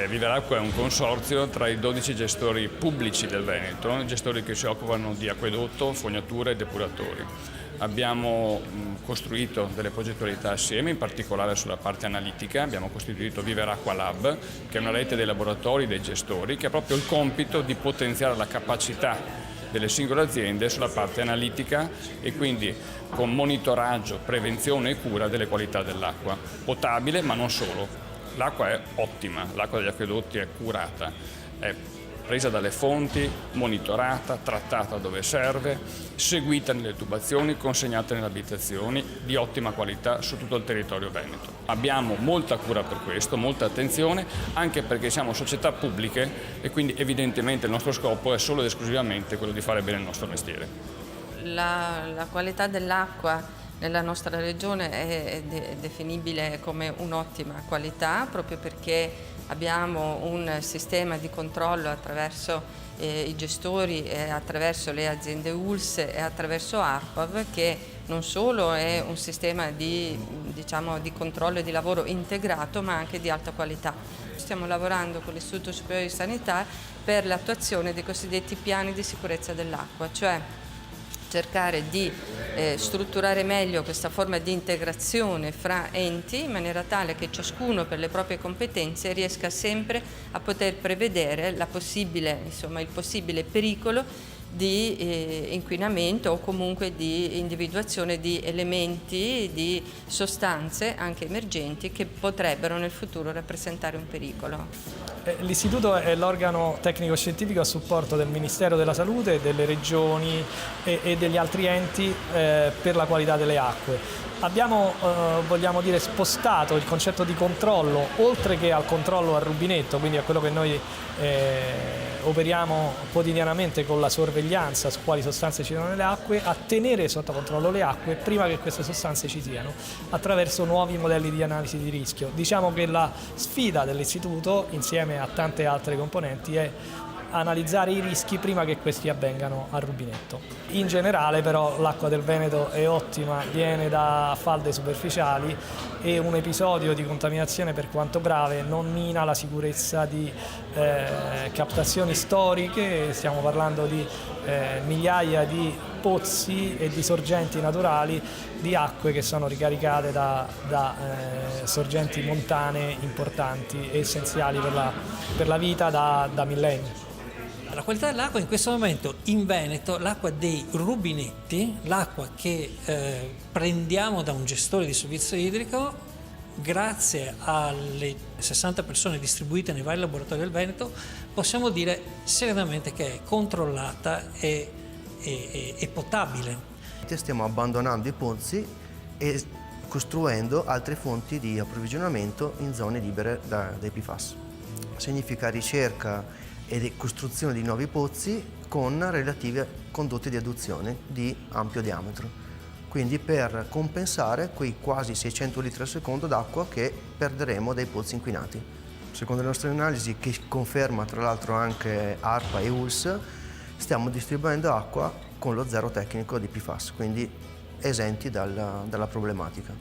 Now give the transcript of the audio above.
Viveracqua è un consorzio tra i 12 gestori pubblici del Veneto, gestori che si occupano di acquedotto, fognature e depuratori. Abbiamo costruito delle progettualità assieme, in particolare sulla parte analitica. Abbiamo costituito Viveracqua Lab, che è una rete dei laboratori dei gestori, che ha proprio il compito di potenziare la capacità delle singole aziende sulla parte analitica e quindi con monitoraggio, prevenzione e cura delle qualità dell'acqua, potabile ma non solo. L'acqua è ottima, l'acqua degli acquedotti è curata, è presa dalle fonti, monitorata, trattata dove serve, seguita nelle tubazioni, consegnata nelle abitazioni, di ottima qualità su tutto il territorio veneto. Abbiamo molta cura per questo, molta attenzione, anche perché siamo società pubbliche e quindi evidentemente il nostro scopo è solo ed esclusivamente quello di fare bene il nostro mestiere. La qualità dell'acqua nella nostra regione è definibile come un'ottima qualità, proprio perché abbiamo un sistema di controllo attraverso i gestori, attraverso le aziende ULSS e attraverso ARPAV, che non solo è un sistema di controllo e di lavoro integrato, ma anche di alta qualità. Stiamo lavorando con l'Istituto Superiore di Sanità per l'attuazione dei cosiddetti piani di sicurezza dell'acqua, cioè cercare di strutturare meglio questa forma di integrazione fra enti in maniera tale che ciascuno per le proprie competenze riesca sempre a poter prevedere il possibile pericolo di inquinamento o comunque di individuazione di elementi, di sostanze anche emergenti che potrebbero nel futuro rappresentare un pericolo. L'Istituto è l'organo tecnico-scientifico a supporto del Ministero della Salute, delle regioni e degli altri enti per la qualità delle acque. Abbiamo, vogliamo dire, spostato il concetto di controllo, oltre che al controllo al rubinetto, quindi a quello che noi operiamo quotidianamente con la sorveglianza su quali sostanze ci sono nelle acque, a tenere sotto controllo le acque prima che queste sostanze ci siano, attraverso nuovi modelli di analisi di rischio. Diciamo che la sfida dell'Istituto, insieme a tante altre componenti, è analizzare i rischi prima che questi avvengano al rubinetto. In generale però l'acqua del Veneto è ottima, viene da falde superficiali e un episodio di contaminazione, per quanto grave, non mina la sicurezza di captazioni storiche. Stiamo parlando di migliaia di pozzi e di sorgenti naturali di acque che sono ricaricate da sorgenti montane importanti e essenziali per la vita da millenni. La qualità dell'acqua in questo momento in Veneto, l'acqua dei rubinetti, l'acqua che prendiamo da un gestore di servizio idrico, grazie alle 60 persone distribuite nei vari laboratori del Veneto, possiamo dire serenamente che è controllata e potabile. Stiamo abbandonando i pozzi e costruendo altre fonti di approvvigionamento in zone libere dai PFAS. Significa ricerca e costruzione di nuovi pozzi con relative condotte di adduzione di ampio diametro, quindi per compensare quei quasi 600 litri al secondo d'acqua che perderemo dai pozzi inquinati. Secondo le nostre analisi, che conferma tra l'altro anche ARPA e ULSS, stiamo distribuendo acqua con lo zero tecnico di PFAS, quindi esenti dalla problematica.